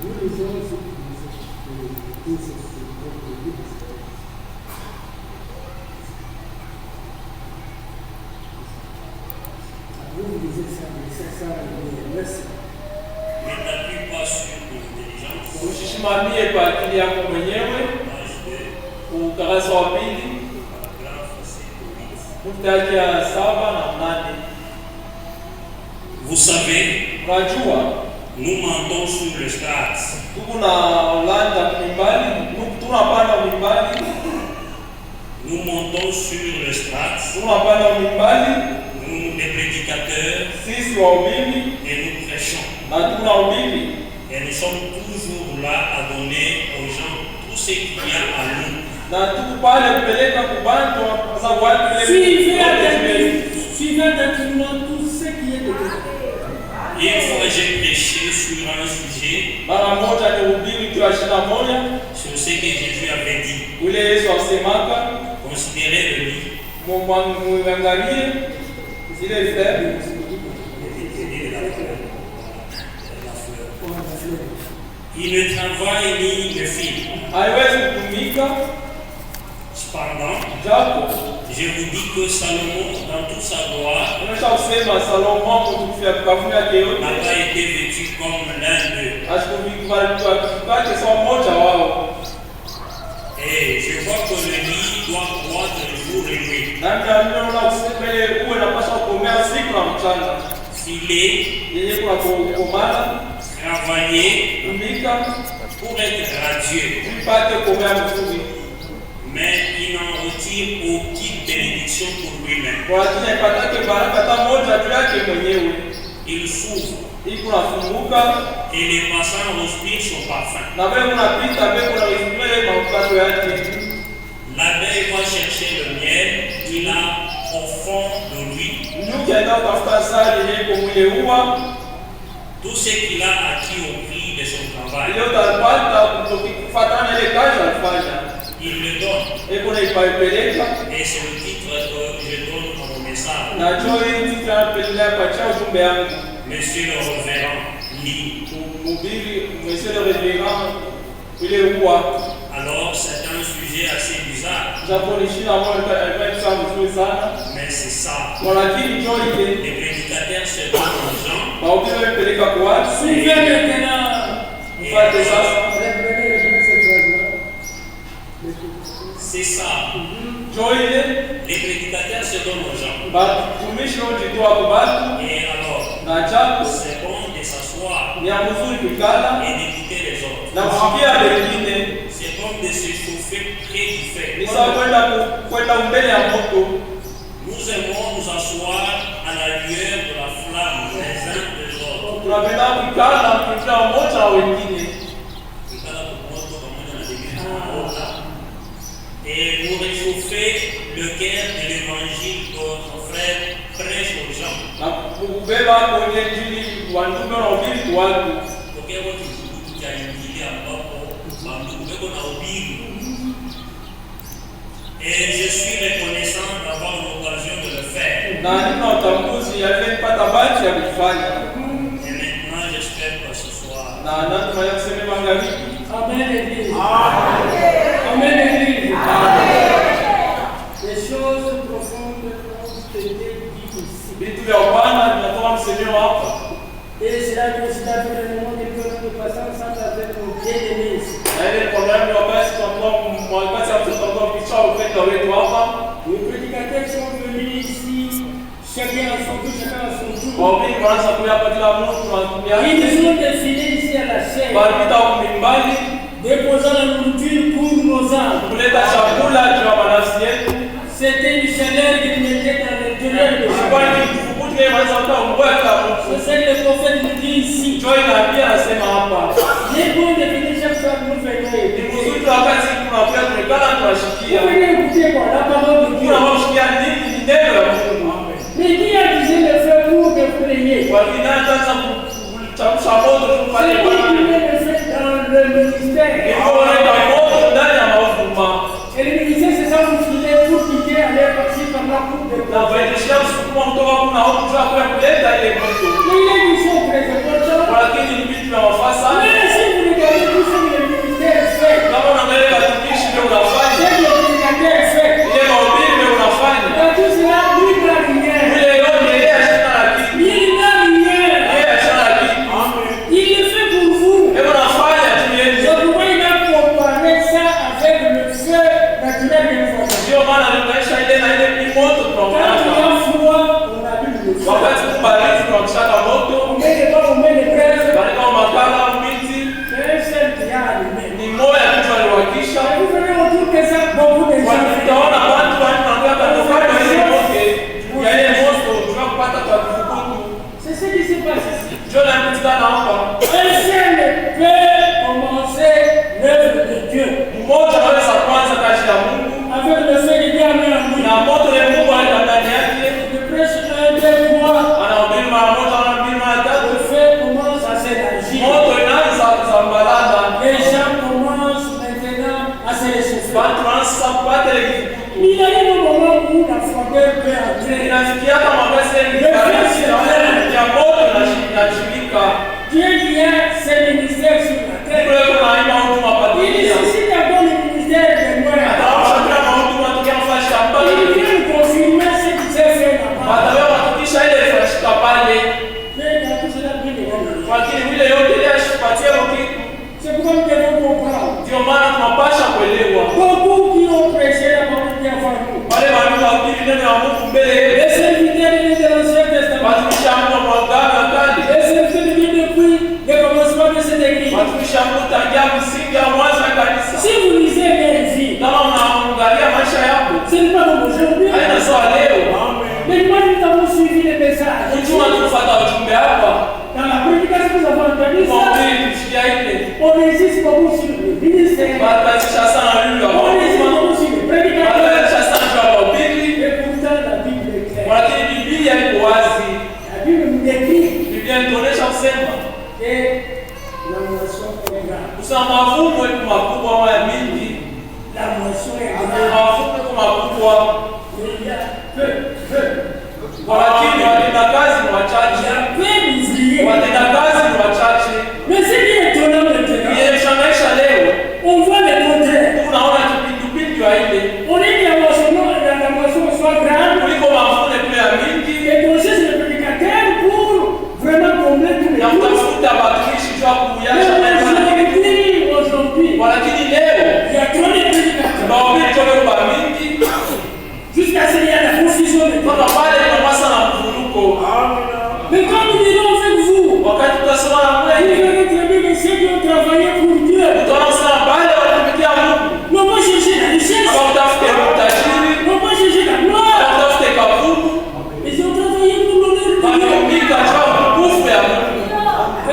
Nous lisons ce que nous vous lisez ça, mais c'est ça, Ne t'appuie pas sur ton intelligence. Usisimamie kwa akili yako mwenyewe. Ukarasa wa pili. Mstari ya 7 na 8. Vous savez, Unajua nous mentons sur le stade. tuko na Holanda mimbali, tunapanda mimbali. Nous montons sur le stade. Tunapanda mimbali. Nous, les prédicateurs, Sisi wahubiri et nous prêchons. na tunahubiri. Et nous sommes toujours là à donner aux gens tout ce qu'il y a à nous. Na tuko pale kupeleka kubantu kwa sababu watu suivez attentivement tout ce qui est de Dieu. Une fois, j'ai prêché sur un sujet, mara moja nihubiri juu ya shida moja sur ce que Jésus avait dit. ule Yesu asemaka, Considérez-le lui. muangalie zile fleurs. Il ne travaille ni ne file. Haiwezi kutumika Cependant, japo je vous dis que Salomon, dans toute sa gloire, unaisha kusema Salomo mtukufu ya kafunia n'a yote pas été vêtu comme l'un d'eux. ashikuvipake sawa mmoja wao. Et je vois que le lit doit croître jour et nuit. Nami naona kusema ile uwe napasha kukomea siku na mchana Filer, yenye kuna kukomana travailler tumika pour être radieux. ipate kukomea mzuri, Mais il n'en retire aucune bénédiction pour lui-même. kwa ajili ipatake baraka hata moja juu yake mwenyewe. Il s'ouvre Iko nafunguka et les passants respirent son parfum. na wewe unapita wewe unaisikia mafuta yake. L'abeille va chercher le miel qu'il a au fond de lui. Nyuki aenda kutafuta asali yenye iko mwile uwa Tout ce qu'il a acquis au prix de son travail, ile utapata kufuatana na ile kazi alifanya. il le donne. Iko naipeleka Et c'est le titre que je donne à mon message. na juu hii tunapeleka kwa cha ujumbe yangu. Monsieur le révérend, lit. Mhubiri monsieur le révérend ile uwa Alors, c'est un sujet assez bizarre, japo ni shida moja alifanya sana mzuri sana, mais c'est ça. lakini njoo ile Les prédicateurs se donnent aux gens mahubiri yanapeleka kwa watu. Suivez maintenant. Mfate sasa Reprenez cette phrase-là. c'est ça. njoo ile Les prédicateurs se donnent aux gens. batumishi ojitoa kwa watu Et alors, na japo c'est bon de s'asseoir ni ya mzuri kukala et d'écouter les autres. na kusikia wengine. C'est bon de se chauffer près du feu. Ni sawa kwenda mbele ya moto. Nous aimons nous asseoir à la lueur de la flamme les uns des autres. Tunapenda kukala kila mmoja na wengine Et nous réchauffer le cœur de l'évangile que nos frères prêchent aux gens. na kubeba kwenye injili wa ndugu na ubiri kwa watu. Okay, what is good to injili ambapo bandugu beko na ubiri. Et je suis reconnaissant d'avoir l'occasion de le faire. Na nina utambuzi alipata bahati ya kufanya. Et maintenant, j'espère que ce soir, Na natumai kusema magharibi. Amen, Église. Amen, Église. Les choses profondes ont été dites ici. Vitu vya Bwana vinatoka msemeo hapa. Et cela considère que le moment que nous passons ensemble avec nos bien-aimés ici. Na ile programu ya basi tutakuwa mwakati ya tutakuwa picha upendo wetu hapa. Les prédicateurs sont venus ici, chacun à son tour, chacun à son tour. Wahubiri wanaanza kuja hapa kila mtu tunatumia. Ils ont défilé ici à la chaîne, Walipita huko mimbali déposant la nourriture pour nos âmes. kuleta chakula juu ya manafsi yetu. C'était une chaleur qui mettait dans l'intérieur de Ilikuwa chacun. ni kukuti ile mwanzo hata mbwa kila mtu. C'est ce que le prophète nous dit ici. Chamsha moto tu pale C'est bwana. lui qui met le feu dans le ministère. Hivyo unaweka moto ndani ya mahuduma. Et le ministère, c'est ça vous filez pour quitter, aller passer par la coupe de Na bois. vaitishia msukuma kutoka kuna huku jua kwa kuleta ile moto. Mais il est mission très important. Lakini ni vitu vya mafasa. Mais si vous regardez tout ce que le ministère fait, Kama unaangalia watumishi ndio c'est unafanya. que le prédicateur fait. Ile mahubiri ndio unafanya. Dans tout cela, lui, il n'a rien. Ile yote yeye ashina na kitu. Il n'a rien. Yeye ashina na kitu. Il le fait pour vous. Hebu nafanya tu yeye. Donc, pourquoi il a comparé ça avec le feu naturel de l'information? Ndio maana tunaisha ile na ile ni moto Quand il y tunaona. a froid, on allume le feu. Wakati kubariki tunamshaka moto. On met les bas, on met les braises. Barika makala miti C'est un seul qui a allumé. ni moya kitu aliwakisha. Et vous verrez autour de ça beaucoup de gens. Utaona watu wanaangalia kwa ile moto. Ya ile moto tunapata kwa kufukutu. C'est ce qui se passe ici. Njoo na mtikana hapa. Un seul peut commencer l'œuvre de Dieu. Mmoja anaweza kwanza kazi ya Mungu Avec le feu de Dieu amené en lui. na moto ya Mungu aleta ndani yake. Le prêche 1, 2, 3. Anahubiri mara moja, anahubiri mara tatu. Le feu commence à s'élargir. Moto inaanza kuzambarana. Les gens commencent maintenant à se réchauffer. Watu wanaanza kupata ile kifukutu. Il y a un moment où la froideur peut entrer. Inafikia hata mabasi ya moto inashirika. Dieu qui a ses ministères sur la terre. Kule kuna aina huduma Il patilia. nécessite d'abord le ministère de moi. Atawaambia mahuduma tukia mfashi Il shambani. vient confirmer ce qui s'est fait là-bas. Watawewa watukisha ile ifashika pale. Mais dans tout cela, Dieu est bon. Lakini vile yote ile ashipatie kitu. C'est pourquoi nous devons comprendre. Ndio maana tunapasha kuelewa. Beaucoup qui ont prêché la parole de avant nous. Wale walimu wahubiri neno la Mungu mbele. Les serviteurs de l'Ancien Testament. Watumishi wa Mungu wa Agano la Kale. Les serviteurs de Dieu depuis le commencement de cette église. Watumishi wa Mungu tangia msingi ya mwanzo wa kanisa. Si vous lisez les vies, Kama unaangalia maisha yako, ce n'est pas comme aujourd'hui. haina sawa leo. Mais moi, nous avons suivi les messages. Kujua tufuata ujumbe hapa. Dans la prédication, nous avons entendu ça. Mahubiri tusikia ile. On insiste beaucoup sur le ministère. Wataisha sana yule wa On insiste Mungu. beaucoup sur le prédicateur. Wataisha sana kwa wahubiri. Et pourtant, la Bible est claire. Lakini Biblia iko wazi. La Bible nous décrit Biblia inaonyesha kusema que la moisson est grande. kusema mavuno iko makubwa ama ya mingi. La moisson est grande. Mavuno iko makubwa. Il y a peu. Lakini watendakazi ni Il y wachache. a peu d'ouvriers. Watendakazi ni wachache. Mais ce qui est étonnant maintenant, Inayoshangaisha leo on voit le contraire. tunaona kipindupindu ya ile On dit que la moisson soit grande kuliko mavuno kule ya mingi et qu'on cherche le prédicateur pour vraiment combler tous les ya trous. kutafuta watumishi juu ya kuyasha Mais aujourd'hui, lakini leo il y a trop de prédicateurs. mahubiri tolewa mingi Jusqu'à ce qu'il y a la confusion de mpaka pale tunapasa na mvuruko. Mais quand nous disons avec vous, Wakati tutasoma na vous kweli verrez très bien que ceux qui ont travaillé pour Dieu utaona kusema pale watumikia Mungu n'ont pas cherché la richesse, hawatafute utajiri, n'ont pas cherché la gloire. hawatafute kavumu, Ils ont travaillé pour l'honneur de Dieu. wanatumika juu ya utukufu ya Mungu.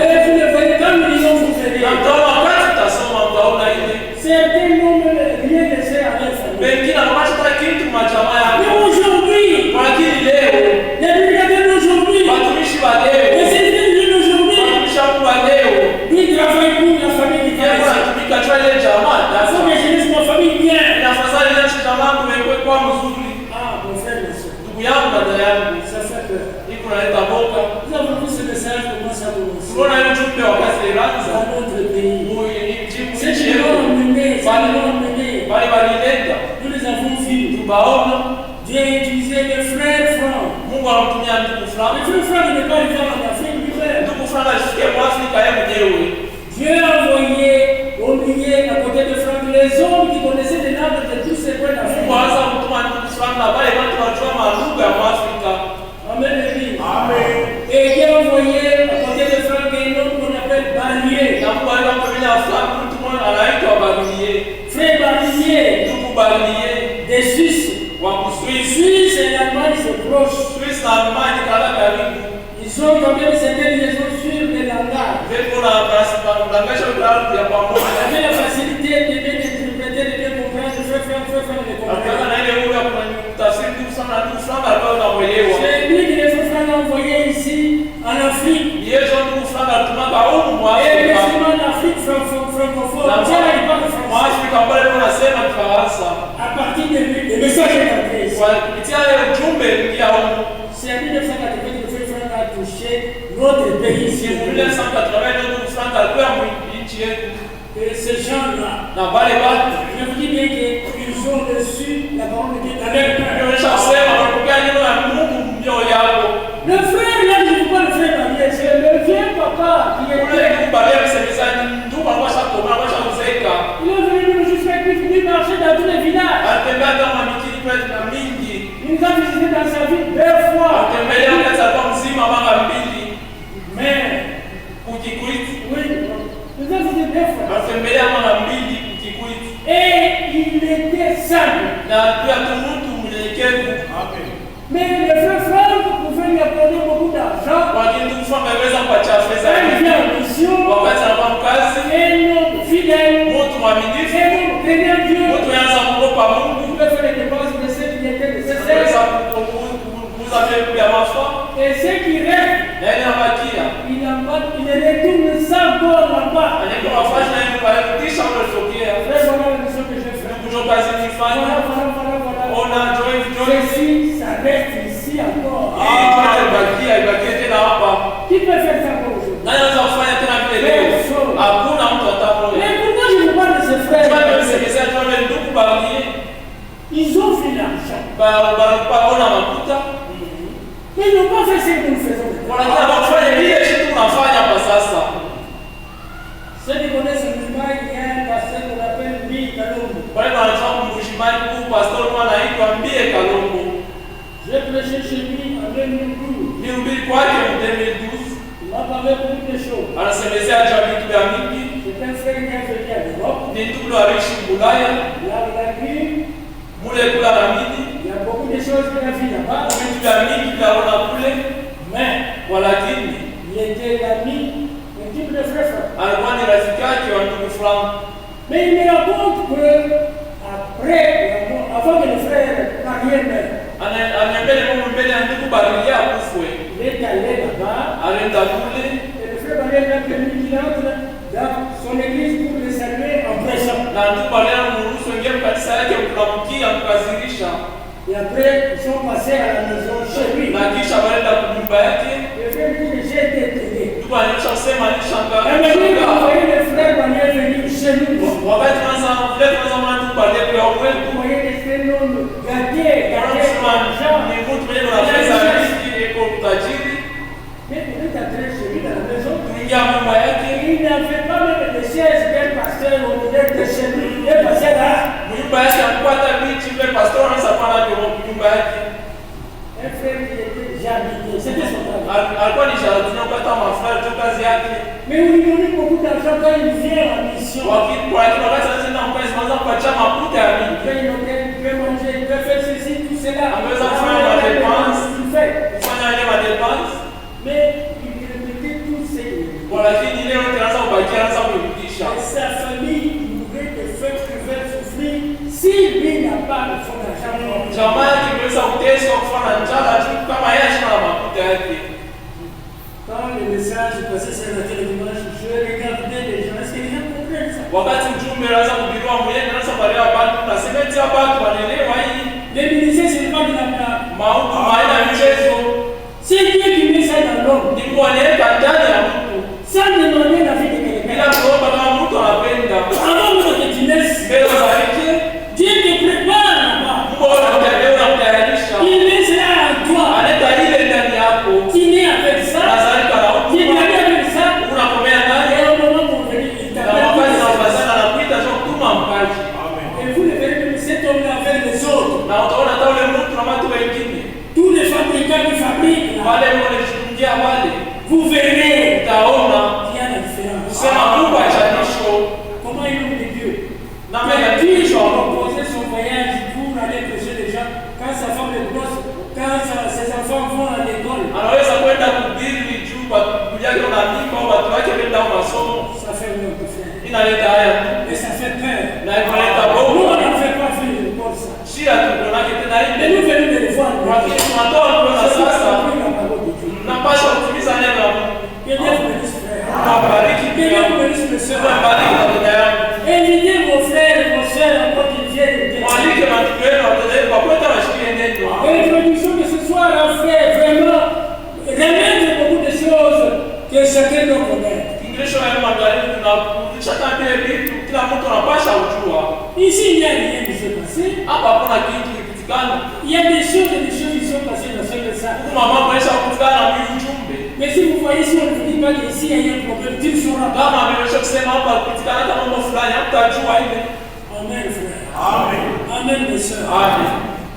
Et vous le verrez quand nous disons vous Na aider. mtaona wakati tutasoma mtaona ile Certains n'ont rien laissé à leur famille. wengine wanapata hata kitu majamaa Mais yao, aujourd'hui, lakini leo les prédicateurs d'aujourd'hui, watumishi wa les leo, serviteurs d'aujourd'hui, watumishi wangu wa leo, ils travaillent pour la famille qui yeye vient. anatumika juu ya ile jamaa. Il faut que je laisse ma famille bien. Ni afadhali leo jamaa yangu iwekwe kwa mzuri. Ah, mon frère, mon soeur, Ndugu yangu na dada yangu, ça fait peur. iko naleta boka. Nous avons vu ce message commencer à commencer Tunaona ile ujumbe wakati ilianza, dans notre pays. huyu ni mjibu Ceux nchi qui l'ont yetu, emmené, ceux qui l'ont emmené, bali walileta nous les avons vus. tubaona. Dieu a utilisé les frères francs. Mungu anamtumia ndugu Les fulani, frères francs ne pas vivre en Afrique lui-même. ndugu fulani ashikie Mwafrika yeye mwenyewe. Dieu a envoyé au milieu à côté de Franck les hommes qui connaissaient les langues de tous ces coins d'Afrique. Mungu anaweza kutuma ndugu fulani na bali watu wanajua malugha ya Mwafrika. Amen. Et Dieu a envoyé à côté de Franck un homme qu'on appelle Barnier. Na Mungu anaweza kumtumia fulani, mtu mmoja anaitwa Barnier. Frère Barnier, Ndugu Barnier des Suisses. wa Kuswisi, Suisse et l'Allemagne se proches. Suisse na Almanya kala karibu. Ils ont quand même certaines liaisons sur les langages. Ndipo na kulanganisha utaalamu ya Vous pamoja. avez la facilité de bien interpréter, de bien comprendre, de faire les Nataka comprendre. na ile ule kuna tafsiri tu sana tu sana ambayo unamuelewa. C'est lui qui les frères a envoyé ici en Afrique. Yesu ndugu fulani franga tumaka huko mwa Et Afrika. musulman d'Afrique francophone. Na Tiens, il parle mwa français. Afrika pale tunasema Kifaransa. À partir des messages d'adresse. Kwa kupitia ile ujumbe ya huko. C'est en 1980 que le frère Franck a touché notre pays ici. Ile 180 ndio franga kwa nchi yetu. Et ces gens-là, Na wale watu je vous dis bien qu'ils ont reçu la parole de Dieu avec peur. ndio sema wanapokea neno la Mungu mioyo yao. Le frère, là, je ne veux pas le frère marié, c'est le vieux papa qui est Ule kubale msemezani ndio anawasha koma anawasha kuzeka. Il est venu nous jusqu'à lui marcher dans tous les villages. Atembea kama mikini kwetu na mingi. Il nous a visité dans sa vie 2 fois. Atembea hata kwa mzima mara mbili. Mais, Kujikuiti. oui, il nous a visité 2 fois. Atembea mara mbili kujikuiti. Et il était simple. Na pia mtu mnyenyekevu. Mais le frère Franck pouvait lui accorder beaucoup d'argent. Lakini kufanya weza kuacha pesa Il yake. vient en mission. Wakati anakuwa kazi, Un homme fidèle. mtu mwaminifu, Un homme craignant Dieu. mtu anaanza kuogopa Il Mungu. pouvait faire les dépenses de ce qui était Anaweza nécessaire. kuuza vitu vya mafuta. Et ce qui reste, Na ile abakia. il retourne sans bord là-bas. Anaenda wafanya na yeye kuhakikisha unatokea. Frère, voilà la mission que j'ai faite. Ndio kazi nifanya. Voilà. Ona joy. Ceci, ça reste ici encore. Ibakie tena hapa. Qui peut faire ça pour aujourd'hui? Nani anaweza kufanya tena vile leo? Hakuna mtu atapoa. Mais pourquoi je vous parle de ces Kwa frères? nini msemezea tu wale ndugu baadhi Ils ont vu l'argent. baona makuta? Ils n'ont pas fait ce que nous faisons. Wanataka kufanya ile kitu tunafanya hapa sasa. Ceux qui connaissent le musulman, il y a un pasteur qu'on appelle Mbi Kalombo. Wale wanatoka kumheshimani huu pastor mwana anaitwa Mbie Kalongo. J'ai prêché chez lui en 2012. Nihubiri kwake mu 2012. Il m'a parlé beaucoup de choses. Anasemezea juu ya vitu vya mingi. C'est un frère qui a vécu à l'Europe. Ni ndugu aliishi Bulaya, Là, il a vu, mule kula na mimi. il y a beaucoup de choses qu'il a vues là-bas. Vitu vya mingi tunaona kule. Mais Walakini il était l'ami, un type de frère Franck. alikuwa ni rafiki yake wa ndugu fulani. Mais il me raconte que après, avant que le frère marié meure, Ananiambia Mungu mbele ya ndugu barilia kufwe. il est allé là-bas. Alienda kule. Et le frère marié a permis qu'il entre dans son église pour le saluer en prêchant. Na ndugu aliamruhusu ingie kanisa yake kutamkia kukazirisha. Et après, ils sont passés à la maison chez lui. Na kisha walienda kwa nyumba yake. Le frère dit que j'ai été aidé. Ndugu anaisha kusema Et alishangaa. maintenant, il a envoyé le frère marié venir chez nous. Wakati tunaanza mwana ndugu baadaye kwa Vous kwetu. voyez les phénomènes gâtés, Anasema ni mtu mwenye na pesa mingi iko tajiri. mais il est entré chez lui dans la maison. Tuingia nyumba yake. Il n'avait pas même de chaise d'un pasteur au milieu de chez lui. Il est passé là. Nyumba yake akupata bichi ile pastor anaweza pana kwa nyumba yake. Un frère qui était déjà habité. C'était son travail. Alikuwa ni jardin kupata mafuta tu kazi yake. Mais on lui donnait beaucoup d'argent quand il vient en mission. Wakati wakati anaenda mkazi kwanza kuacha mafuta ya Il mingi. peut une hôtel, il peut manger, il peut faire ceci, tout cela. On peut s'en faire la dépense. Il fait. Kufanya ile madepense. Mais il répétait tout ce qu'il dit. Lakini leo tunaanza kubakia anaanza kurudisha. Et sa famille mourrait de faim, pouvait souffrir si lui n'a pas de son argent. Jamaa yake imeweza kuteswa kufanya njala tu kama yeye ashina mafuta yake. Quand le message passait sur la télévision, je regardais les gens. Est-ce que les gens comprennent ça? Wakati mjumbe anaanza kuhubiriwa mwenyewe anaanza kuelewa watu na semeti ya watu wanaelewa hii. Les ministères, ce n'est pas de la blague. Maovu haina mchezo. C'est Dieu qui met ça dans l'homme. Ni kuoneleka ndani ya mtu. Sans demander la vie de quelqu'un. Bila kuomba kama mtu anapenda. Avant que tu naisses, Mbele za hiki, Dieu te prépare là-bas. Mungu anakujalia na kutayarisha. Il met cela en toi. Analeta ile ndani yako. Tu nais avec ça. Nazalika na Tu es né avec ça. unakomea Et ndani. au moment où vous venez, il Na t'appelle. wakati na wafazana na kuita sio kutuma mkaji. Et vous le verrez que cet homme-là avec les autres. Na utaona hata ule mtu na watu wengine. Tous les fabricants qui fabriquent, là, Wale wanajifungia wale. vous verrez Utaona qu'il y a la différence. kusema Mungu achanisho. Comment il ouvre les dieux. Na Mais mimi puis, il natisho. a proposé son voyage pour aller prêcher les gens. Quand sa femme est grosse, quand ses enfants vont à l'école, Anaweza kwenda kuhubiri juu kwa Biblia yake na mimba au watu wake kwenda masomo. ça fait un peu faire. Inaleta haya tu. Et ça fait peur. Na inaleta Nous, bovu. on n'en fait pas vivre comme ça. Shia tukonake tena Mais ile. nous venons de le voir. Lakini tunatoa kuona C'est ça, sasa la parole de Dieu. tunapaswa kutimiza neno la Mungu. Que Dieu vous bénisse, frère. awabariki pia. Bénis mon bénisse mes soeurs. Awabariki dada yangu. Invitez vos frères et vos soeurs encore qu'ils viennent. Mwalike na ndugu yenu watoto wenu wakwenda washikie neno. Et l'introduction de ce soir a fait vraiment remettre beaucoup de choses que chacun doit connaître. Ingilisho ya magharibi tunafundisha kama vitu kila mtu anapasha kujua. Ici, il n'y a rien qui s'est passé. Hapa hakuna kitu kipitikana. Il y a des choses qui sont passées dans ce ça. Huku mama maisha kupitikana na mimi ujumbe. Mais si vous voyez, si on ne vous dit pas qu'ici il y a un problème, tu ne sauras pas. Kama amesha kusema hapa kupitikana hata mambo fulani hamtajua ile. Amen, frère. Amen. Amen, mes soeurs. Amen.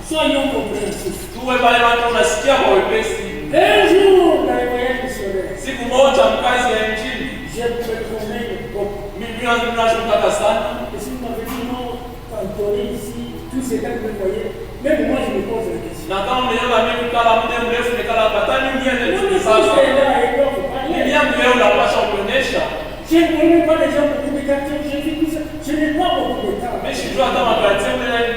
Soyons compréhensifs. Tuwe pale watu unasikia kwa wepesi. Un jour, dans les voyages missionnaires, Siku moja mkazi ya injili. je me promets beaucoup. Mimi ninashukuru sana. Et si vous m'avez dit non, quand ici, tous ces cas que vous voyez, même moi je me pose la question. Na kama mliona mimi kala muda mrefu nikala patani niende Non, mais sasa. si c'est là et donc vous Mimi parlez. yangu leo napasha kuonesha. Je ne connais pas les gens beaucoup de quartiers, je vis tout ça. Je n'ai pas beaucoup de temps. Mimi sijua hata makati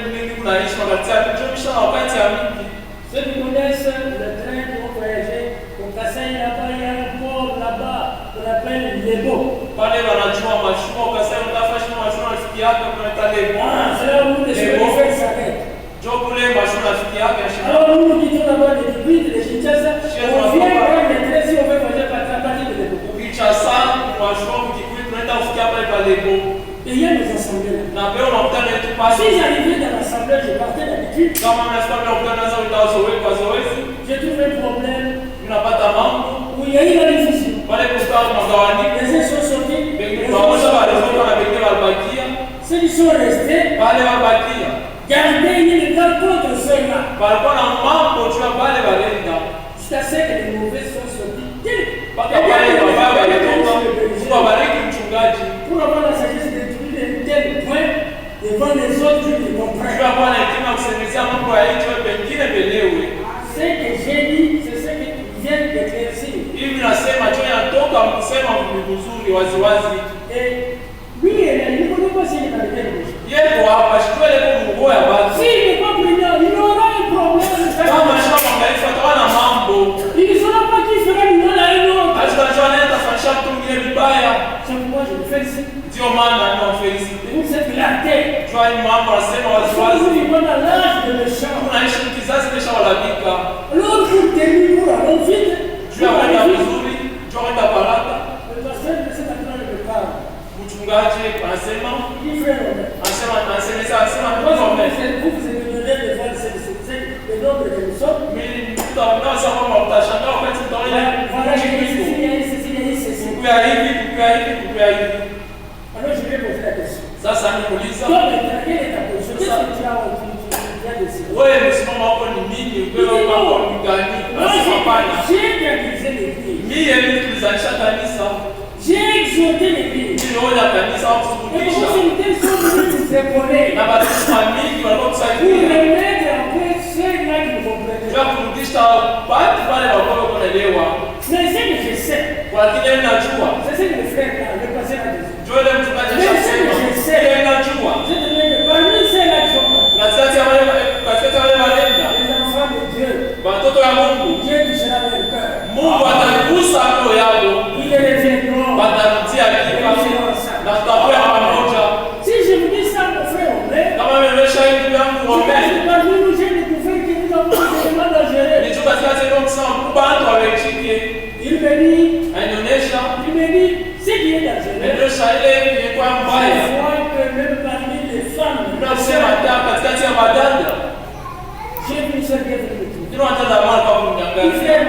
mimi kunaishi makati ya kujomisha na wakati ya mingi. Ceux qui connaissent le train qui vont voyager au Kassai, là-bas, il y a un port là-bas qu'on appelle Lebo. Pale wanajua mashua ukasema utafanya mashua rafiki yako kunaita lebo. Ah, c'est là où les chemins s'arrêtent. Jo kule mashua rafiki yako ya shida. Alors nous, nous quittons là-bas les Débris, les Kinshasa, on vient prendre les trains si on veut voyager par la partie de Lebo. Ukicha sana mashua ukikui tunaenda kufikia pale pa lebo. Et il y a des assemblées. Na leo unakutana tu pasi. Si j'arrivais dans l'assemblée, je partais d'habitude, Kama mnafika unakutana za utazoe kwa zoezi. j'ai trouvé un problème Unapata mambo. où il y a eu la division. Pale kustawa magawanyiko. Les uns sont sortis, les Wengine autres pamoja sont walitoka na sortis. wengine walibakia. Ceux qui sont restés, Pale wabakia. gardaient une égale contre ceux-là. Walikuwa na mambo juu ya pale walenda. Jusqu'à ce que les mauvais sont sortis. Mpaka pale wabaya walitoka. Mungu abariki mchungaji. Pour avoir la sagesse de trouver un tel point devant les autres, je ne comprends Juu ya pas. kuwa na hekima kusemezea mambo ya nchi wewe pengine belewe. Ce que j'ai dit, c'est ce que vient d'éclaircir. Hivi nasema cho yanatoka mkusema vizuri waziwazi. Et lui, il ne connaît pas s'il est dans le tel rouge. Yeko hapa shitwele kwa mungu ya basi. S'il n'est pas président, il aura un problème. Kama shamba mtaifa tawa na mambo. Il ne saura pas qui fera du mal à un autre. Atajua nenda fanisha mtu mwingine vibaya. C'est pourquoi je le félicite Ndio maana ninawafelicite. pour cette clarté. Jua hii mambo nasema Parce que nous waziwazi. vivons dans l'âge de méchants. Tunaishi kizazi kimeshawalabika. Alors, pour terminer, pour aller vite, Juu ya kwenda vizuri, juu ya kwenda baraka. le pasteur de cette année me parle. Mchungaji anasema Il dit, frère, anasema vous ndio mbele. vous êtes donné de voir le nombre que nous sommes. Mimi mtaanza kama mtashangaa wakati mtaona Voilà, j'ai dit ceci, il y a eu ceci, il y a eu ceci. kukuya hivi, kukuya hivi, kukuya hivi. Alors, je vais poser la question. Sasa nimuuliza Toi, maintenant, quelle est ta position? Qu'est-ce que tu as décidé? wewe msimamo wako ni nini? Wewe wako ni gani? Moi, Nasema hapana. j'ai organisé l'église. Mimi tulizalisha kanisa. J'ai exhorté l'église. Nilionya kanisa au Les kufundisha. proximités sont venues nous épauler Na basi mingi walikuwa pour kusaidia. remettre en place ceux-là qui ne comprenaient Kwa pas. kurudisha watu wale walikuwa wanaelewa. Mais ce que je sais, Kwa kile ninajua. c'est ce que le frère là, le passé a dit. Joel mchungaji anasema. Kile ninajua. Je te dis que parmi ceux-là qui sont partis, Na sasa wale walenda. les enfants de Dieu, Watoto wa Mungu. Dieu touchera leur cœur. Mungu atagusa mioyo yao. Ils reviendront. Watarudia kipa. Na tutakuwa pamoja. Si je vous dis ça, mon frère, on est. Kama nimesha hivi yangu ngombe. Parmi nous, j'ai découvert que nous avons des éléments dangereux. Ni chuka kazi ndio kusema bantu wawechike. Il me dit, Ainaonesha ce qui est dangereux, ndio ile ilikuwa c'est mbaya. voir que même parmi les femmes, Tunasema hata katikati ya madanda. j'ai vu ce qui est venu. Ndio hata mara kwa Il mnyang'anyi. fait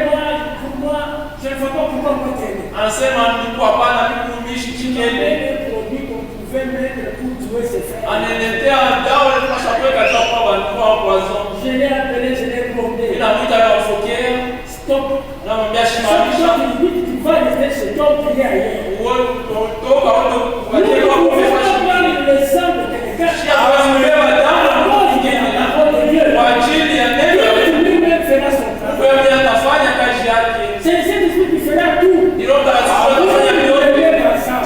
pour moi, je ne vois pas pourquoi on t'aime. Anasema nilikuwa hapana mikumishi chikele. Les produits qu'on pouvait mettre pour tuer ses frères. Ananiletea dawa ile tunasha kuweka kwa walikuwa poison. Je l'ai appelé, je l'ai grondé. Inamwita na ufokea. Stop. Namwambia Chaque shimamisha. fois qu'il dit que tu vas rester chez toi, tu es ailleurs. Uone kutoka huko Nous kwa ne kile pouvons kwa pas kufanya. prendre le sang de quelqu'un. Amembeba damu La parole de Dieu. kwa ajili ya neno. Dieu lui-même fera son travail. Wewe atafanya kazi yake. C'est le Saint-Esprit qui fera tout. Ni Roho Mtakatifu atafanya vyote.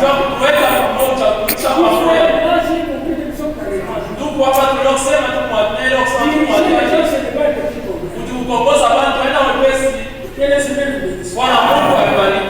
Kwa kuweka pamoja, kucha pamoja. Là, j'ai compris que nous sommes dans les rangs. Ndugu hapa tunasema tu mwanelo kusema tu Diriger les gens, mwanelo. ce n'est pas un petit problème. Kutuongoza bantu aina wepesi. Que le Seigneur nous bénisse. Bwana Mungu abariki.